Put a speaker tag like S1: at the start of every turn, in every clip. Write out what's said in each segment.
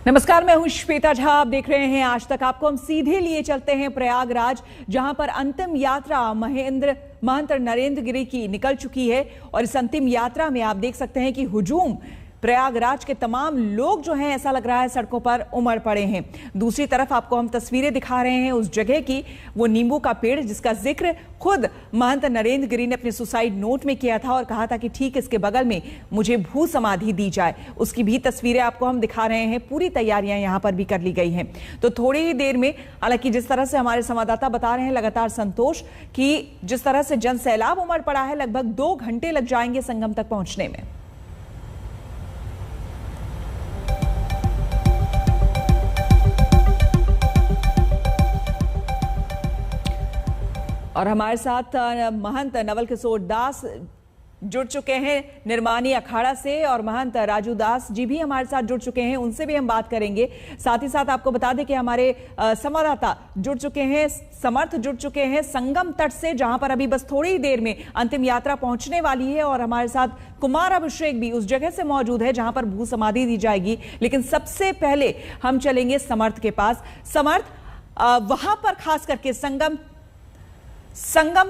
S1: नमस्कार, मैं हूं श्वेता झा। आप देख रहे हैं आज तक। आपको हम सीधे लिए चलते हैं प्रयागराज, जहां पर अंतिम यात्रा महंत नरेंद्र गिरी की निकल चुकी है। और इस अंतिम यात्रा में आप देख सकते हैं कि हुजूम प्रयागराज के तमाम लोग जो हैं, ऐसा लग रहा है सड़कों पर उमड़ पड़े हैं। दूसरी तरफ आपको हम तस्वीरें दिखा रहे हैं उस जगह की, वो नींबू का पेड़ जिसका जिक्र खुद महंत नरेंद्र गिरी ने अपने सुसाइड नोट में किया था और कहा था कि ठीक इसके बगल में मुझे भू समाधि दी जाए। उसकी भी तस्वीरें आपको हम दिखा रहे हैं। पूरी तैयारियां यहां पर भी कर ली गई हैं। तो थोड़ी ही देर में, हालांकि जिस तरह से हमारे संवाददाता बता रहे हैं लगातार संतोष, कि जिस तरह से जन सैलाब उमड़ पड़ा है, लगभग 2 घंटे लग जाएंगे संगम तक पहुंचने में। और हमारे साथ महंत नवल किशोर दास जुड़ चुके हैं निर्माणी अखाड़ा से, और महंत राजू दास जी भी हमारे साथ जुड़ चुके हैं, उनसे भी हम बात करेंगे। साथ ही साथ आपको बता दें कि हमारे संवाददाता जुड़ चुके हैं, समर्थ जुड़ चुके हैं संगम तट से, जहां पर अभी बस थोड़ी ही देर में अंतिम यात्रा पहुंचने वाली है। और हमारे साथ कुमार अभिषेक भी उस जगह से मौजूद है जहां पर भू समाधि दी जाएगी। लेकिन सबसे पहले हम चलेंगे समर्थ के पास। समर्थ, वहां पर खास करके संगम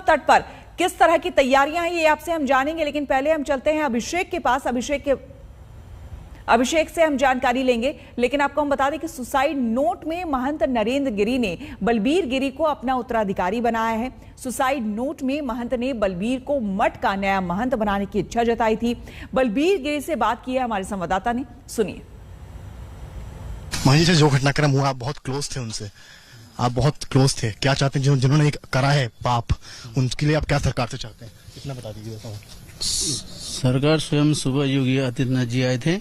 S1: तट पर किस तरह की तैयारियां हैं, ये आपसे हम जानेंगे। लेकिन पहले हम चलते हैं अभिषेक के पास। अभिषेक से हम जानकारी लेंगे। लेकिन आपको हम बता दें कि सुसाइड नोट में महंत नरेंद्र गिरी ने बलबीर गिरी को अपना उत्तराधिकारी बनाया है। सुसाइड नोट में महंत ने बलबीर को मठ का नया महंत बनाने की इच्छा जताई थी। बलबीर गिरी से बात की है हमारे संवाददाता ने, सुनिए।
S2: महंत जी से जो घटनाक्रम हुआ, आप बहुत क्लोज थे उनसे, आप बहुत क्लोज थे। क्या चाहते हैं जिन्होंने करा है पाप, उनके लिए आप क्या सरकार से चाहते हैं, इतना बता दीजिए।
S3: सरकार स्वयं सुबह योगी आदित्यनाथ जी आए थे,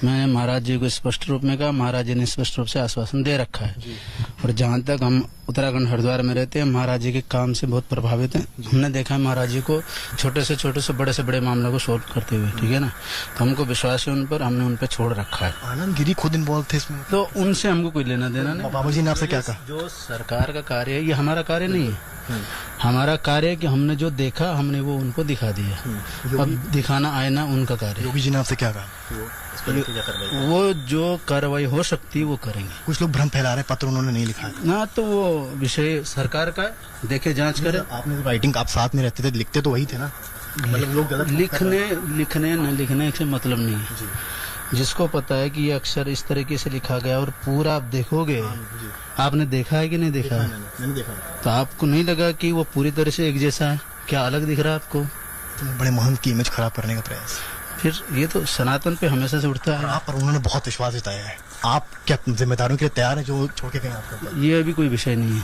S3: मैंने महाराज जी को स्पष्ट रूप में कहा, महाराज जी ने स्पष्ट रूप से आश्वासन दे रखा है। और जहाँ तक हम उत्तराखंड हरिद्वार में रहते हैं, महाराज जी के काम से बहुत प्रभावित हैं। हमने देखा है महाराज जी को छोटे से बड़े मामलों को सोल्व करते हुए, ठीक है ना। तो हमको विश्वास है उन पर, हमने उन पर छोड़ रखा है।
S2: आनंद गिरी खुद इन्वॉल्व थे इसमें,
S3: तो उनसे हमको कोई लेना देना नहीं।
S2: बाबा जी ने आपसे क्या कहा?
S3: जो सरकार का कार्य है, ये हमारा कार्य नहीं है। हमारा कार्य है कि हमने जो देखा हमने वो उनको दिखा दिया। अब दिखाना आईना उनका कार्य।
S2: योगी जी ने आपसे क्या कहा?
S3: वो जो कार्रवाई हो सकती है वो करेंगे।
S2: कुछ लोग भ्रम फैला रहे हैं, पत्र उन्होंने नहीं लिखा है
S3: ना, तो वो विषय सरकार का देखे, जांच करे।
S2: आपने राइटिंग, आप साथ में रहते थे, लिखते तो वही थे ना, मतलब लोग गलत
S3: लिखने न लिखने से मतलब नहीं है। जिसको पता है कि ये अक्षर इस तरीके से लिखा गया और पूरा आप देखोगे, आपने देखा है कि नहीं देखा है?
S2: मैंने देखा।
S3: तो आपको नहीं लगा कि वो पूरी तरह से एक जैसा है? क्या अलग दिख रहा है आपको?
S2: तो बड़े महंत की इमेज खराब करने का प्रयास,
S3: फिर ये तो सनातन पे हमेशा से उठता है।
S2: आप पर उन्होंने बहुत विश्वास जताया है। आप क्या जिम्मेदारियों के लिए तैयार है जो छोड़ के गए आपको?
S3: ये अभी कोई विषय नहीं है।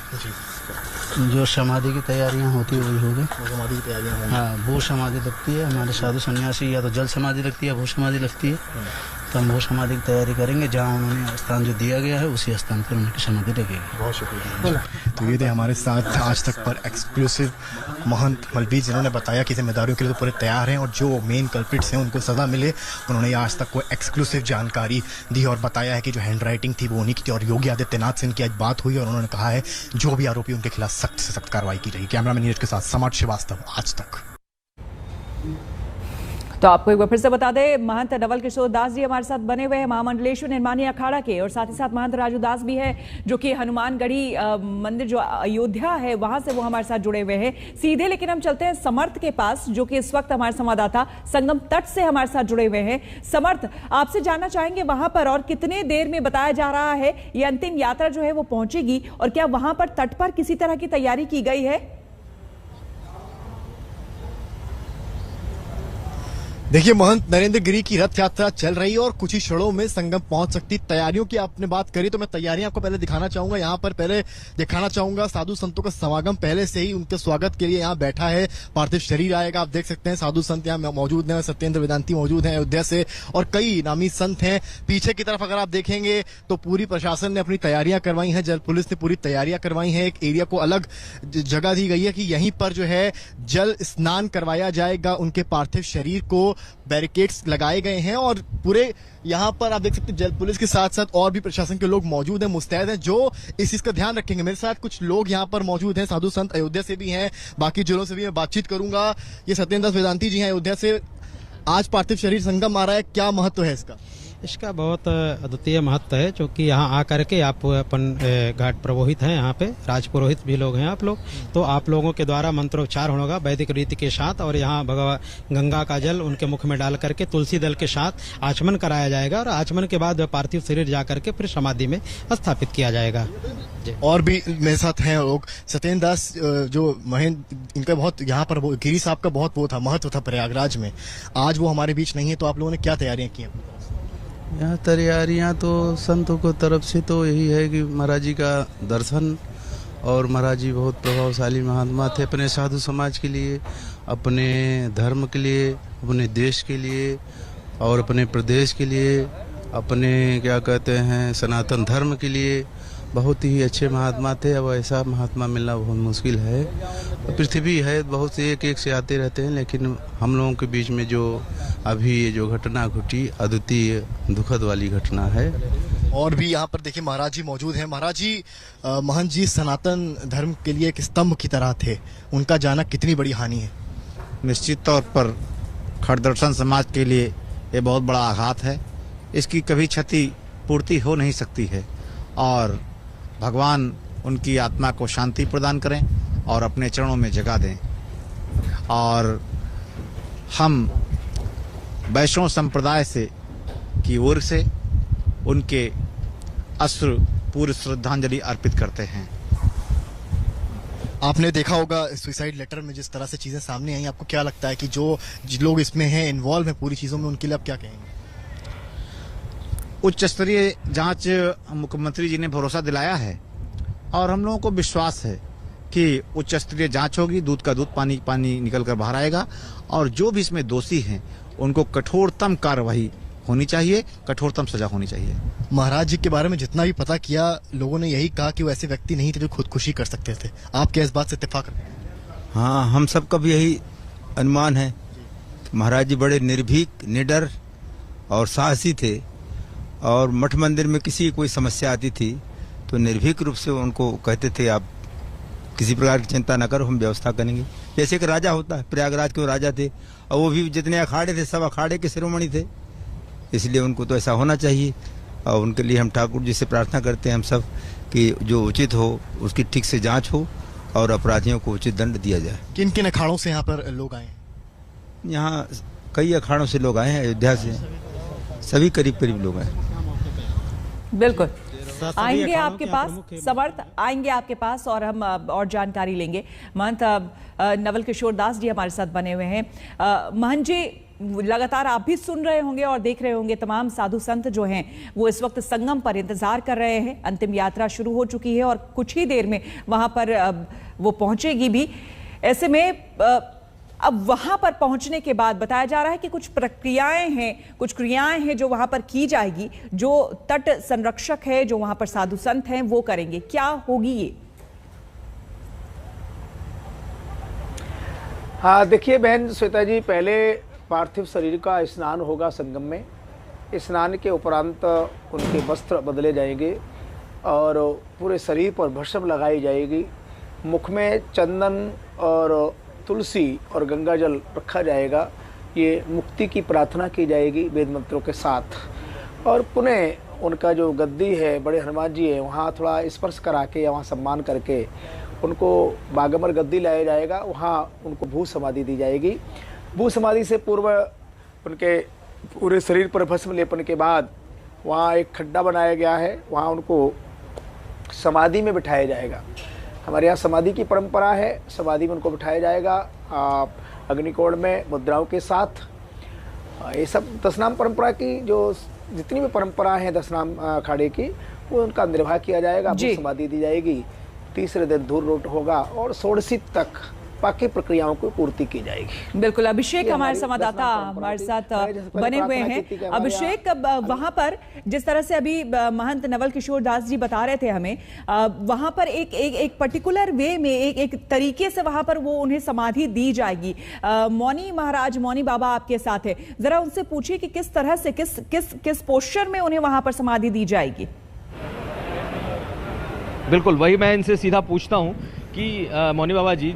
S3: जो समाधि की तैयारियां होती है वही होगी।
S2: समाधि की तैयारियां,
S3: हाँ, भू समाधि लगती है। हमारे साधु सन्यासी या तो जल समाधि लगती है, भू समाधि लगती है। तो हम भू समाधि की तैयारी करेंगे। जहाँ उन्होंने स्थान जो दिया गया है उसी स्थान पर उनकी समाधि लगेगी।
S2: बहुत शुक्रिया। तो ये थे हमारे साथ आज तक पर एक्सक्लूसिव महंत बलबीर, जिन्होंने बताया कि जिम्मेदारियों के लिए तो पूरे तैयार हैं और जो मेन कल्प्रिट्स हैं उनको सजा मिले। उन्होंने आज तक को एक्सक्लूसिव जानकारी दी और बताया है कि जो हैंड राइटिंग थी वो उन्हीं की थी। और योगी आदित्यनाथ से इनकी आज बात हुई और उन्होंने कहा है जो भी आरोपी उनके खिलाफ सख्त से सख्त कार्रवाई की जाएगी। कैमरामैन नीरज के साथ समर्थ श्रीवास्तव, आज तक।
S1: तो आपको एक बार फिर से बता दें, महंत नवल किशोर दास जी हमारे साथ बने हुए हैं महामंडलेश्वर निर्माणी अखाड़ा के, और साथ ही साथ महंत राजू दास भी है जो कि हनुमानगढ़ी मंदिर जो अयोध्या है वहां से वो हमारे साथ जुड़े हुए हैं सीधे। लेकिन हम चलते हैं समर्थ के पास, जो कि इस वक्त हमारे संवाददाता संगम तट से हमारे साथ जुड़े हुए हैं। समर्थ, आपसे जानना चाहेंगे वहां पर और कितने देर में बताया जा रहा है ये अंतिम यात्रा जो है वो पहुंचेगी, और क्या वहां पर तट पर किसी तरह की तैयारी की गई है?
S2: देखिए, महंत नरेंद्र गिरी की रथ यात्रा चल रही है और कुछ ही क्षणों में संगम पहुंच सकती। तैयारियों की आपने बात करी तो मैं तैयारियां आपको पहले दिखाना चाहूंगा। यहाँ पर पहले दिखाना चाहूंगा साधु संतों का समागम पहले से ही उनके स्वागत के लिए यहाँ बैठा है। पार्थिव शरीर आएगा, आप देख सकते हैं साधु संत यहाँ मौजूद हैं। सत्येंद्र वेदांती मौजूद हैं अयोध्या से, और कई नामी संत हैं। पीछे की तरफ अगर आप देखेंगे तो पूरी प्रशासन ने अपनी तैयारियां करवाई है, जल पुलिस ने पूरी तैयारियां करवाई है। एक एरिया को अलग जगह दी गई है कि यहीं पर जो है जल स्नान करवाया जाएगा। उनके पार्थिव शरीर को बैरिकेड्स लगाए गए हैं और पूरे यहाँ पर आप देख सकते हैं जल पुलिस के साथ साथ और भी प्रशासन के लोग मौजूद हैं, मुस्तैद हैं, जो इस चीज का ध्यान रखेंगे। मेरे साथ कुछ लोग यहाँ पर मौजूद हैं, साधु संत अयोध्या से भी हैं, बाकी जिलों से भी मैं बातचीत करूंगा। ये सत्येंद्र वेदांती जी हैं अयोध्या से। आज पार्थिव शरीर संगम आ रहा है, क्या महत्व है इसका?
S4: इसका बहुत अद्वितीय महत्व है, क्योंकि यहाँ आकर के आप अपन घाट पुरोहित हैं, यहाँ पे राजपुरोहित भी लोग हैं आप लोग, तो आप लोगों के द्वारा मंत्रोच्चार होगा वैदिक रीति के साथ, और यहाँ भगवान गंगा का जल उनके मुख में डाल करके तुलसी दल के साथ आचमन कराया जाएगा, और आचमन के बाद पार्थिव शरीर जाकर के फिर समाधि में स्थापित किया जाएगा।
S2: और भी मेरे साथ हैं लोग। सत्येंद्र दास जो महेंद्र, इनका बहुत यहाँ पर गिरी साहब का बहुत वो था, महत्व था प्रयागराज में, आज वो हमारे बीच नहीं है, तो आप लोगों ने क्या तैयारियां की?
S3: यहाँ तैयारियाँ तो संतों को तरफ से तो यही है कि महाराज जी का दर्शन, और महाराज जी बहुत प्रभावशाली महात्मा थे अपने साधु समाज के लिए, अपने धर्म के लिए, अपने देश के लिए और अपने प्रदेश के लिए, अपने क्या कहते हैं सनातन धर्म के लिए बहुत ही अच्छे महात्मा थे। अब ऐसा महात्मा मिलना बहुत मुश्किल है। पृथ्वी है बहुत से एक से आते रहते हैं, लेकिन हम लोगों के बीच में जो अभी ये जो घटना घटी अद्वितीय दुखद वाली घटना है।
S2: और भी यहाँ पर देखिए महाराज जी मौजूद हैं। महाराज जी, महंत जी सनातन धर्म के लिए एक स्तंभ की तरह थे, उनका जाना कितनी बड़ी हानि है?
S5: निश्चित तौर पर खड़दर्शन समाज के लिए ये बहुत बड़ा आघात है। इसकी कभी क्षति पूर्ति हो नहीं सकती है, और भगवान उनकी आत्मा को शांति प्रदान करें और अपने चरणों में जगह दें। और हम वैष्णव संप्रदाय से की ओर से उनके अश्रु पूर्ण श्रद्धांजलि अर्पित करते हैं।
S2: आपने देखा होगा सुसाइड लेटर में जिस तरह से चीजें सामने आई, आपको क्या लगता है कि जो लोग इसमें हैं, इन्वॉल्व हैं पूरी चीजों में, उनके लिए आप क्या कहेंगे?
S5: उच्च स्तरीय जांच मुख्यमंत्री जी ने भरोसा दिलाया है, और हम लोगों को विश्वास है कि उच्च स्तरीय जांच होगी, दूध का दूध पानी पानी निकल कर बाहर आएगा, और जो भी इसमें दोषी हैं उनको कठोरतम कार्रवाई होनी चाहिए, कठोरतम सजा होनी चाहिए।
S2: महाराज जी के बारे में जितना भी पता किया, लोगों ने यही कहा कि वो ऐसे व्यक्ति नहीं थे जो खुदकुशी कर सकते थे। आप क्या इस बात से इत्तेफाक करते हैं?
S6: हाँ, हम सबका भी यही अनुमान है। महाराज जी बड़े निर्भीक, निडर और साहसी थे, और मठ मंदिर में किसी की कोई समस्या आती थी तो निर्भीक रूप से उनको कहते थे आप किसी प्रकार की चिंता न करो, हम व्यवस्था करेंगे। जैसे एक राजा होता है, प्रयागराज के वो राजा थे, और वो भी जितने अखाड़े थे सब अखाड़े के शिरोमणि थे, इसलिए उनको तो ऐसा होना चाहिए। और उनके लिए हम ठाकुर जी से प्रार्थना करते हैं हम सब कि जो उचित हो उसकी ठीक से जांच हो और अपराधियों को उचित दंड दिया जाए।
S2: किन किन अखाड़ों से यहाँ पर लोग आए हैं?
S6: यहाँ कई अखाड़ों से लोग आए हैं, अयोध्या से सभी करीब करीब लोग आए।
S1: बिल्कुल आएंगे आपके पास, समर्थ आएंगे आपके पास, और हम और जानकारी लेंगे। महंत नवल किशोर दास जी हमारे साथ बने हुए हैं। महंत जी, लगातार आप भी सुन रहे होंगे और देख रहे होंगे, तमाम साधु संत जो हैं वो इस वक्त संगम पर इंतजार कर रहे हैं। अंतिम यात्रा शुरू हो चुकी है और कुछ ही देर में वहां पर वो पहुंचेगी भी। ऐसे में अब वहां पर पहुंचने के बाद बताया जा रहा है कि कुछ प्रक्रियाएं हैं, कुछ क्रियाएं हैं जो वहां पर की जाएगी, जो तट संरक्षक है, जो वहां पर साधु संत हैं वो करेंगे। क्या होगी ये?
S7: हाँ, देखिए बहन श्वेता जी, पहले पार्थिव शरीर का स्नान होगा संगम में। स्नान के उपरांत उनके वस्त्र बदले जाएंगे और पूरे शरीर पर भस्म लगाई जाएगी। मुख में चंदन और तुलसी और गंगा जल रखा जाएगा। ये मुक्ति की प्रार्थना की जाएगी वेद मंत्रों के साथ। और पुनः उनका जो गद्दी है, बड़े हनुमान जी है, वहाँ थोड़ा स्पर्श करा के या वहाँ सम्मान करके उनको बागमर गद्दी लाया जाएगा। वहाँ उनको भू समाधि दी जाएगी। भू समाधि से पूर्व उनके पूरे शरीर पर भस्म लेपन के बाद वहाँ एक खड्डा बनाया गया है, वहाँ उनको समाधि में बिठाया जाएगा। हमारे यहाँ समाधि की परंपरा है, समाधि में उनको बिठाया जाएगा अग्निकोण में मुद्राओं के साथ। ये सब दशनाम परंपरा की जो जितनी भी परंपरा है दशनाम अखाड़े की, वो उनका निर्वाह किया जाएगा। समाधि दी जाएगी, तीसरे दिन धूल रोट होगा और षोडशी तक बाकी प्रक्रियाओं को पूर्ति की जाएगी।
S1: बिल्कुल, अभिषेक हमारे संवाददाता हमारे साथ बने हुए हैं। अभिषेक, वहां पर जिस तरह से अभी महंत नवल किशोर दास जी बता रहे थे हमें, वहां पर एक पर्टिकुलर वे में एक तरीके से वहां पर वो उन्हें समाधि दी जाएगी। मौनी महाराज, मौनी बाबा आपके साथ है, जरा उनसे पूछिए कि किस तरह से किस पोस्चर में उन्हें वहां पर समाधि दी जाएगी।
S8: बिल्कुल, वही मैं इनसे सीधा पूछता हूँ कि मौनी बाबा जी,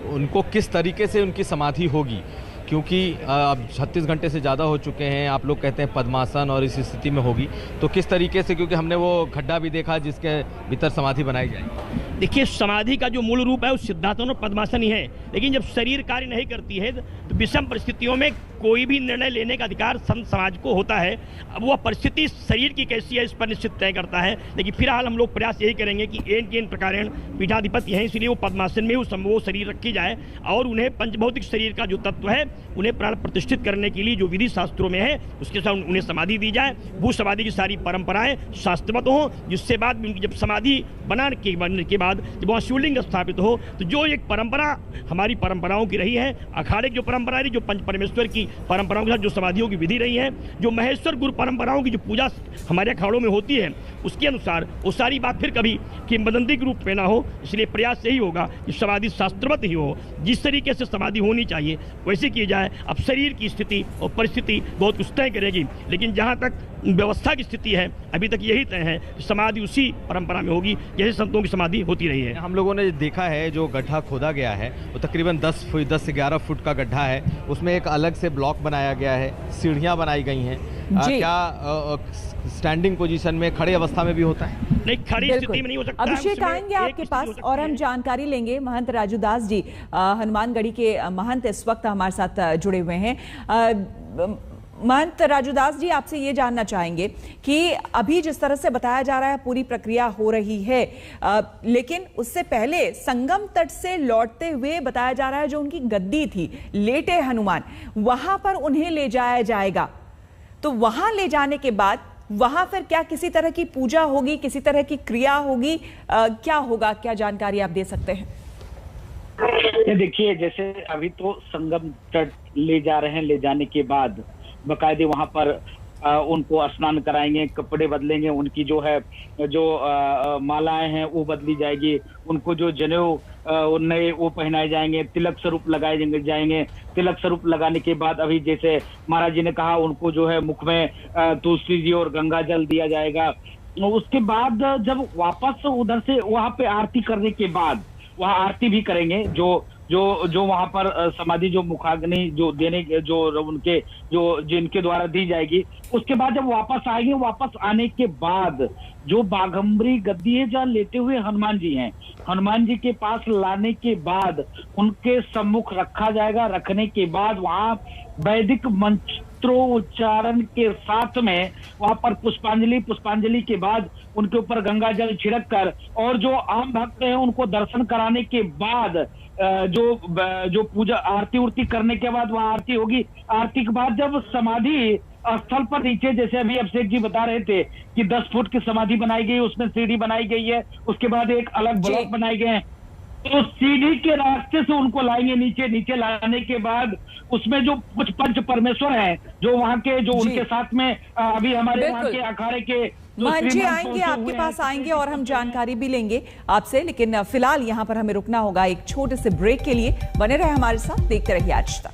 S8: उनको किस तरीके से उनकी समाधि होगी, क्योंकि अब 36 घंटे से ज़्यादा हो चुके हैं, आप लोग कहते हैं पद्मासन और इस स्थिति में होगी, तो किस तरीके से, क्योंकि हमने वो गड्ढा भी देखा जिसके भीतर समाधि बनाई जाएगी।
S9: देखिए, समाधि का जो मूल रूप है वो सिद्धासन और पद्मासन ही है, लेकिन जब शरीर कार्य नहीं करती है तो विषम परिस्थितियों में कोई भी निर्णय लेने का अधिकार संत समाज को होता है। अब वह परिस्थिति शरीर की कैसी है इस पर निश्चित तय करता है, लेकिन फिलहाल हम लोग प्रयास यही करेंगे कि एन प्रकारेण पीठाधिपति हैं, इसलिए वो पद्मासन में वो शरीर रखी जाए और उन्हें पंचभौतिक शरीर का जो तत्व है उन्हें प्राण प्रतिष्ठित करने के लिए जो विधि शास्त्रों में है उसके साथ उन्हें समाधि दी जाए। भू समाधि की सारी परंपराएं शास्त्रवत हों, जिससे बाद में जब समाधि बनने के बाद जब वहाँ शिवलिंग स्थापित हो तो जो एक परंपरा हमारी परंपराओं की रही है, अखाड़े की जो परंपरा रही, जो पंच परमेश्वर की परंपराओं के साथ जो समाधियों की विधि रही है, जो महेश्वर गुरु परंपराओं की जो पूजा हमारे अखाड़ों में होती है, उसके अनुसार वो सारी बात फिर कभी किंवदंती के रूप में ना हो। इसलिए प्रयास यही होगा कि समाधि शास्त्रवत ही हो, जिस तरीके से समाधि होनी चाहिए वैसे की जाए। अब शरीर की स्थिति और परिस्थिति बहुत कुछ तय करेगी, लेकिन जहाँ तक व्यवस्था की स्थिति है अभी तक यही तय है कि समाधि उसी परंपरा में होगी जैसे संतों की समाधि होती रही है।
S8: हम लोगों ने देखा है जो गड्ढा खोदा गया है वो तकरीबन 10 से 11 फुट का गड्ढा है, उसमें एक अलग से ब्लॉक बनाया गया है, सीढ़ियाँ बनाई गई हैं। क्या स्टैंडिंग पोजीशन में, खड़े अवस्था में भी होता है?
S9: नहीं, खड़ी स्थिति में नहीं हो सकता।
S1: अभिषेक आएंगे आपके पास और हम जानकारी लेंगे। महंत राजूदास जी, हनुमानगढ़ी के महंत इस वक्त हमारे साथ जुड़े हुए हैं। महंत राजूदास जी, आपसे ये जानना चाहेंगे कि अभी जिस तरह से बताया जा रहा है पूरी प्रक्रिया हो रही है, लेकिन उससे पहले संगम तट से लौटते हुए बताया जा रहा है जो उनकी गद्दी थी, लेटे हनुमान, वहां पर उन्हें ले जाया जाएगा। तो वहां ले जाने के बाद वहां फिर क्या किसी तरह की पूजा होगी, किसी तरह की क्रिया होगी, क्या होगा, क्या जानकारी आप दे सकते हैं?
S10: ये देखिए, जैसे अभी तो संगम तट ले जा रहे हैं, ले जाने के बाद बकायदे वहां पर उनको स्नान कराएंगे, कपड़े बदलेंगे, उनकी जो है जो मालाएं हैं वो बदली जाएगी, उनको जो जनेऊ नए वो पहनाए जाएंगे, तिलक स्वरूप लगाए जाएंगे। तिलक स्वरूप लगाने के बाद अभी जैसे महाराज जी ने कहा उनको जो है मुख में तुलसी जी और गंगा जल दिया जाएगा। उसके बाद जब वापस उधर से वहां पे आरती करने के बाद वहां आरती भी करेंगे, जो वहां पर समाधि जो मुखाग्नि जो देने जो उनके जो जिनके द्वारा दी जाएगी, उसके बाद जब वापस आएंगे, वापस आने के बाद जो बाघंबरी गद्दी है जहाँ लेटे हुए हनुमान जी हैं, हनुमान जी के पास लाने के बाद उनके सम्मुख रखा जाएगा। रखने के बाद वहां वैदिक मंत्रोच्चारण के साथ में वहां पर पुष्पांजलि के बाद उनके ऊपर गंगा जल छिड़क कर और जो आम भक्त हैं उनको दर्शन कराने के बाद जो पूजा आरती उर्ती करने के बाद वहां आरती होगी। आरती के बाद जब समाधि स्थल पर नीचे, जैसे अभी अभिषेक जी बता रहे थे कि 10 फुट की समाधि बनाई गई, उसमें सीढ़ी बनाई गई है, उसके बाद एक अलग ब्लॉक बनाए गए हैं, तो सीढ़ी के रास्ते से उनको लाएंगे नीचे लाने के बाद उसमें जो कुछ पंच परमेश्वर हैं जो वहाँ के जो उनके साथ में अभी हमारे वहाँ के अखाड़े के
S1: महंत जी आएंगे, आपके पास आएंगे और हम जानकारी भी लेंगे आपसे, लेकिन फिलहाल यहाँ पर हमें रुकना होगा एक छोटे से ब्रेक के लिए। बने रहे हमारे साथ, देखते रहिए आज तक।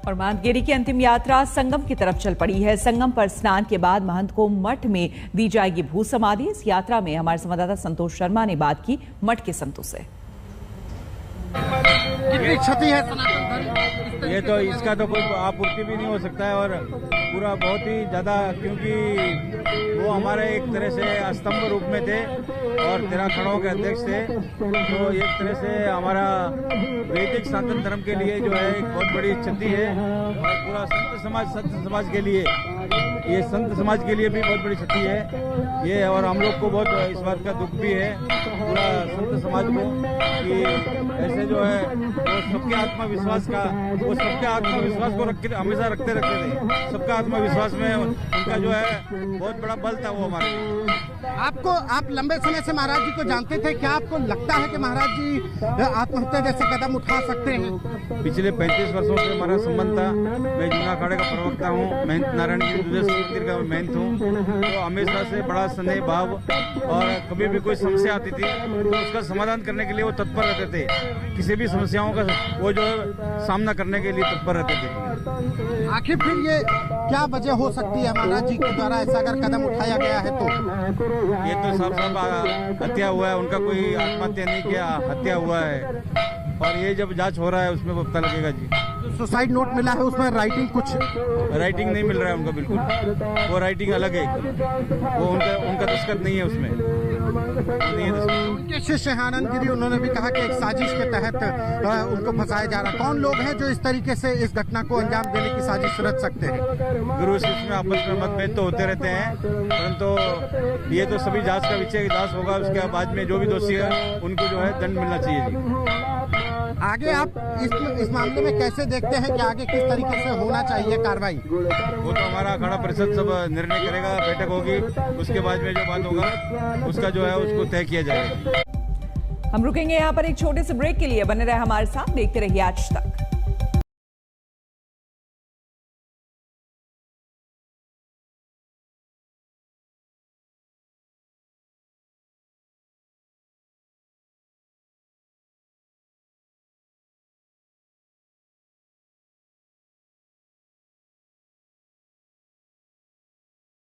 S1: और महंत गिरी की अंतिम यात्रा संगम की तरफ चल पड़ी है। संगम पर स्नान के बाद महंत को मठ में दी जाएगी भू समाधि। इस यात्रा में हमारे संवाददाता संतोष शर्मा ने बात की मठ के संतों से।
S11: कितनी क्षति है सनातन धर्म? ये तो इसका तो कोई आपूर्ति भी नहीं हो सकता है और पूरा बहुत ही ज्यादा, क्योंकि वो हमारे एक तरह से स्तंभ रूप में थे और 13 खड़ों के अध्यक्ष थे, तो एक तरह से हमारा वैदिक सनातन धर्म के लिए जो है एक बहुत बड़ी क्षति है और पूरा संत समाज के लिए, ये संत समाज के लिए भी बहुत बड़ी क्षति है ये। और हम लोग को बहुत इस बात का दुख भी है पूरा संत समाज को कि ऐसे जो है वो सबके आत्मविश्वास को हमेशा रखते थे। सबका आत्मविश्वास में उनका जो है बहुत बड़ा बल था वो हमारे।
S12: आप लंबे समय से महाराज जी को जानते थे, क्या आपको लगता है कि महाराज जी आत्महत्या जैसे कदम उठा सकते हैं?
S11: पिछले 35 वर्षों से हमारा संबंध था। मैं जूना अखाड़े का प्रवक्ता हूँ, महंत नारायण मंदिर का महंत हूँ, तो हमेशा से बड़ा स्नेह भाव और कभी भी कोई समस्या आती थी तो उसका समाधान करने के लिए वो तत्पर रहते थे। किसी भी समस्याओं का वो जो सामना करने के लिए तत्पर रहते थे।
S12: आखिर फिर ये क्या वजह हो सकती है महाराज जी के द्वारा ऐसा अगर कदम उठाया गया है तो?
S11: ये तो साफ हत्या हुआ है, उनका कोई आत्महत्या नहीं किया, हत्या हुआ है और ये जब जांच हो रहा है उसमें पता लगेगा जी।
S12: सुसाइड नोट मिला है उसमें राइटिंग
S11: राइटिंग नहीं मिल रहा है उनका, बिल्कुल वो राइटिंग अलग है एकदम, वो उनका दस्तखत नहीं है उसमें।
S12: उनके शिष्य आनंद गिरी, उन्होंने भी कहा कि एक साजिश के तहत उनको फंसाया जा रहा है। कौन लोग हैं जो इस तरीके से इस घटना को अंजाम देने की साजिश रच सकते हैं?
S11: गुरु शिष्य में आपस में मतभेद तो होते रहते हैं, परंतु ये तो सभी जांच का विषय जांच होगा, उसके बाद में जो भी दोषी है उनको जो है दंड मिलना चाहिए जी।
S12: आगे आप इस मामले में कैसे देखते हैं कि आगे किस तरीके से होना चाहिए कार्रवाई?
S11: वो तो हमारा अखाड़ा परिषद सब निर्णय करेगा, बैठक होगी, उसके बाद में जो बात होगा उसका जो है उसको तय किया जाएगा।
S1: हम रुकेंगे यहाँ पर एक छोटे से ब्रेक के लिए, बने रहे हमारे साथ, देखते रहिए आज तक।